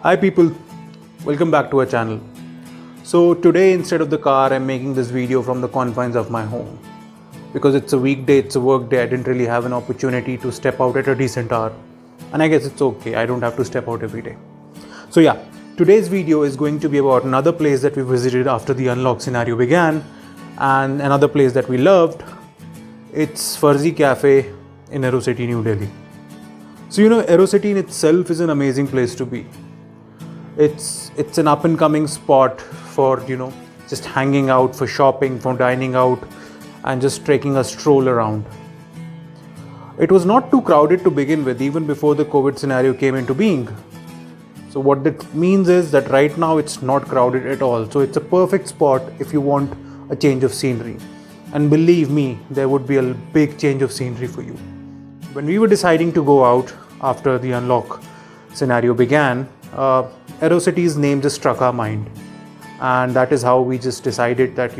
Hi people, welcome back to our channel. So today instead of the car, I'm making this video from the confines of my home. Because it's a weekday, it's a work day, I didn't really have an opportunity to step out at a decent hour. And I guess it's okay, I don't have to step out every day. So yeah, today's video is going to be about another place that we visited after the unlock scenario began, and another place that we loved. It's Farzi Cafe in Aerocity, New Delhi. So Aerocity in itself is an amazing place to be. It's an up and coming spot for just hanging out, for shopping, for dining out, and just taking a stroll around. It was not too crowded to begin with, even before the COVID scenario came into being. So what that means is that right now it's not crowded at all. So it's a perfect spot if you want a change of scenery. And believe me, there would be a big change of scenery for you. When we were deciding to go out after the unlock scenario began, Aerocity's name just struck our mind, and that is how we just decided that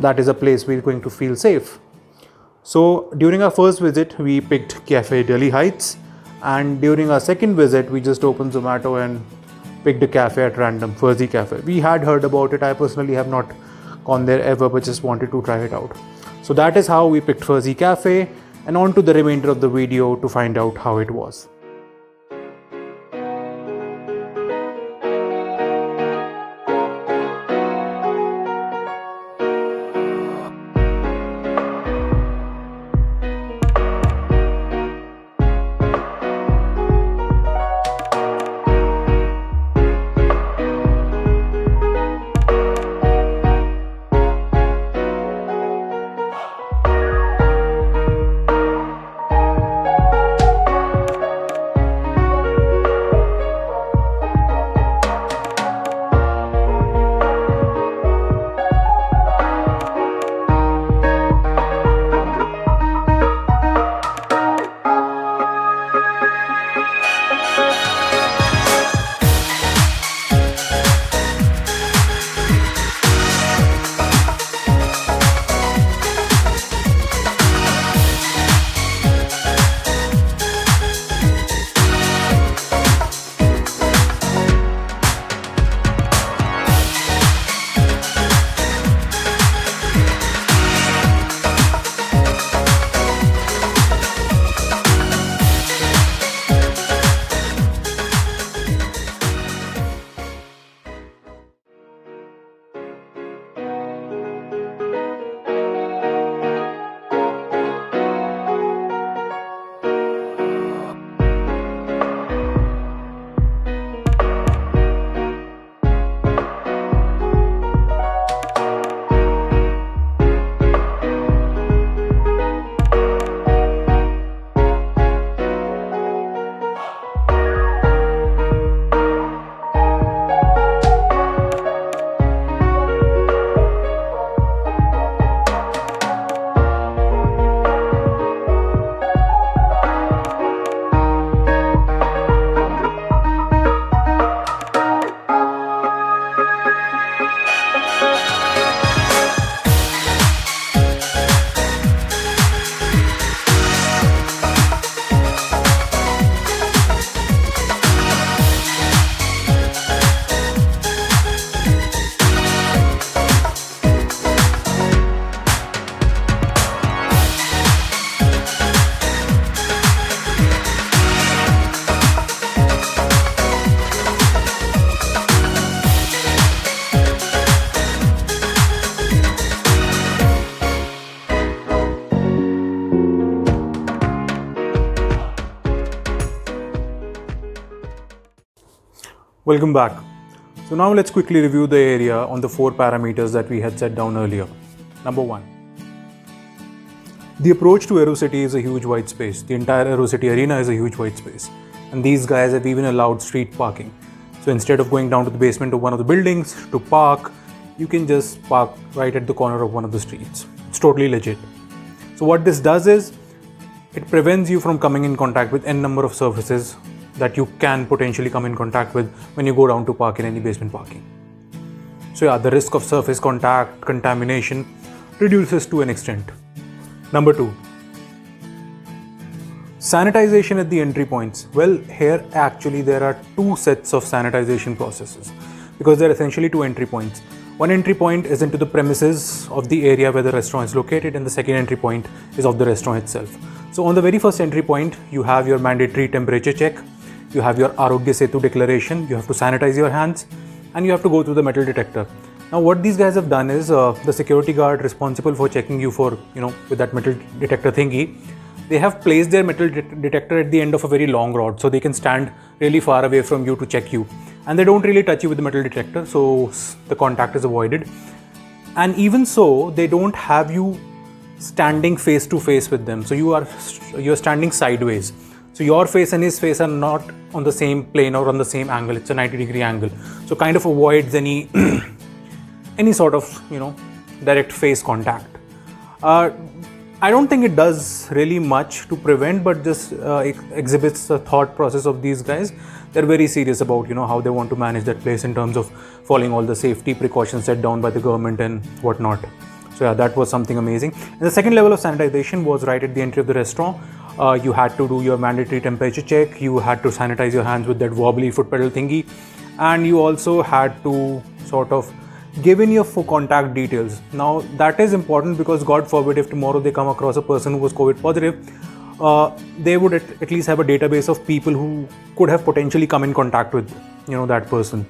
that is a place we're going to feel safe. So during our first visit we picked Cafe Delhi Heights, and during our second visit we just opened Zomato and picked a cafe at random, Farzi Cafe. We had heard about it. I personally have not gone there ever, but just wanted to try it out. So that is how we picked Farzi Cafe, and on to the remainder of the video to find out how it was. Welcome back. So now let's quickly review the area on the 4 parameters that we had set down earlier. Number 1. The approach to Aerocity is a huge white space. The entire Aerocity arena is a huge white space. And these guys have even allowed street parking. So instead of going down to the basement of one of the buildings to park, you can just park right at the corner of one of the streets. It's totally legit. So what this does is, it prevents you from coming in contact with n number of surfaces that you can potentially come in contact with when you go down to park in any basement parking. So yeah, the risk of surface contact, contamination reduces to an extent. Number 2. Sanitization at the entry points. Well, here actually there are two sets of sanitization processes because there are essentially two entry points. One entry point is into the premises of the area where the restaurant is located, and the second entry point is of the restaurant itself. So on the very first entry point, you have your mandatory temperature check, you have your Arogya Setu declaration, you have to sanitize your hands, and you have to go through the metal detector. Now what these guys have done is the security guard responsible for checking you for, with that metal detector thingy, they have placed their metal detector at the end of a very long rod, so they can stand really far away from you to check you. And they don't really touch you with the metal detector, so the contact is avoided. And even so, they don't have you standing face to face with them. So you're standing sideways. So your face and his face are not on the same plane or on the same angle. It's a 90-degree angle. So kind of avoids any any sort of direct face contact. I don't think it does really much to prevent, but just exhibits the thought process of these guys. They're very serious about how they want to manage that place in terms of following all the safety precautions set down by the government and whatnot. So yeah, that was something amazing. And the second level of sanitization was right at the entry of the restaurant. You had to do your mandatory temperature check, you had to sanitize your hands with that wobbly foot pedal thingy, and you also had to sort of give in your contact details. Now that is important because God forbid if tomorrow they come across a person who was COVID positive, they would at least have a database of people who could have potentially come in contact with that person.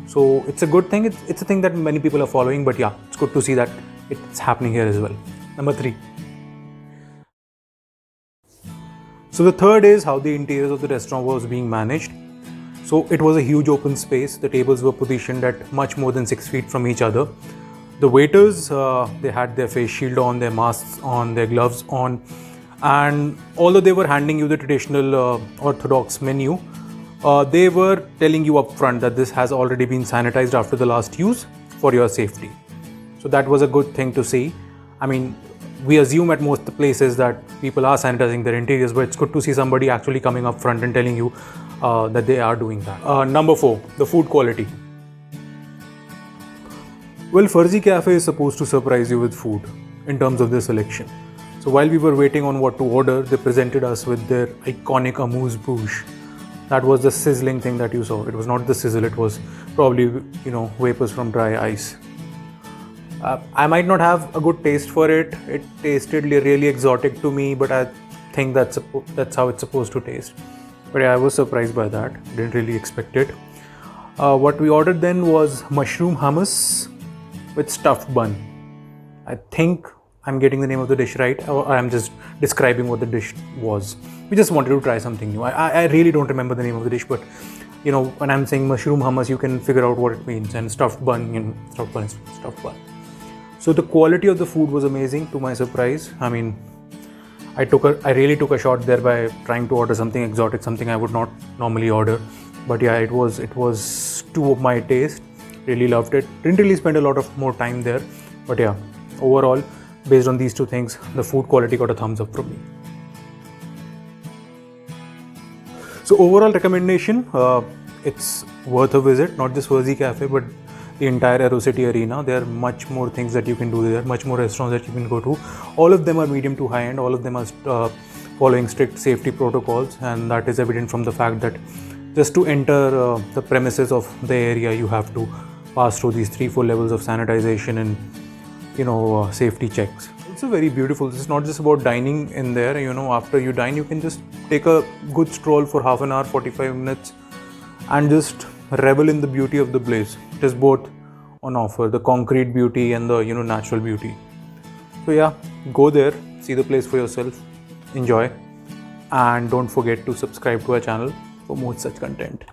So it's a good thing. It's a thing that many people are following, but yeah, it's good to see that it's happening here as well. Number 3. So the third is how the interiors of the restaurant was being managed. So it was a huge open space. The tables were positioned at much more than 6 feet from each other. The waiters, they had their face shield on, their masks on, their gloves on. And although they were handing you the traditional orthodox menu, they were telling you up front that this has already been sanitized after the last use for your safety. So that was a good thing to see. I mean, we assume at most the places that people are sanitizing their interiors, but it's good to see somebody actually coming up front and telling you that they are doing that. Number 4, the food quality. Well, Farzi Cafe is supposed to surprise you with food in terms of their selection. So while we were waiting on what to order, they presented us with their iconic Amuse Bouche. That was the sizzling thing that you saw. It was not the sizzle, it was probably, vapors from dry ice. I might not have a good taste for it. It tasted really exotic to me, but I think that's how it's supposed to taste. But yeah, I was surprised by that. Didn't really expect it. What we ordered then was mushroom hummus with stuffed bun. I think I'm getting the name of the dish right, or I'm just describing what the dish was. We just wanted to try something new. I really don't remember the name of the dish, but when I'm saying mushroom hummus, you can figure out what it means. And stuffed bun, stuffed bun is stuffed bun. So the quality of the food was amazing, to my surprise. I mean, I really took a shot there by trying to order something exotic, something I would not normally order. But yeah, it was to my taste. Really loved it. Didn't really spend a lot of more time there. But yeah, overall, based on these two things, the food quality got a thumbs up from me. So overall recommendation, it's worth a visit, not just Farzi Cafe, but the entire Aerocity arena. There are much more things that you can do there, much more restaurants that you can go to. All of them are medium to high end, all of them are following strict safety protocols, and that is evident from the fact that just to enter the premises of the area, you have to pass through these 3-4 levels of sanitization and safety checks. It's very beautiful. It's not just about dining in there. After you dine, you can just take a good stroll for half an hour, 45 minutes, and just revel in the beauty of the place. It is both on offer, the concrete beauty and the natural beauty. So yeah, go there, see the place for yourself, enjoy, and don't forget to subscribe to our channel for more such content.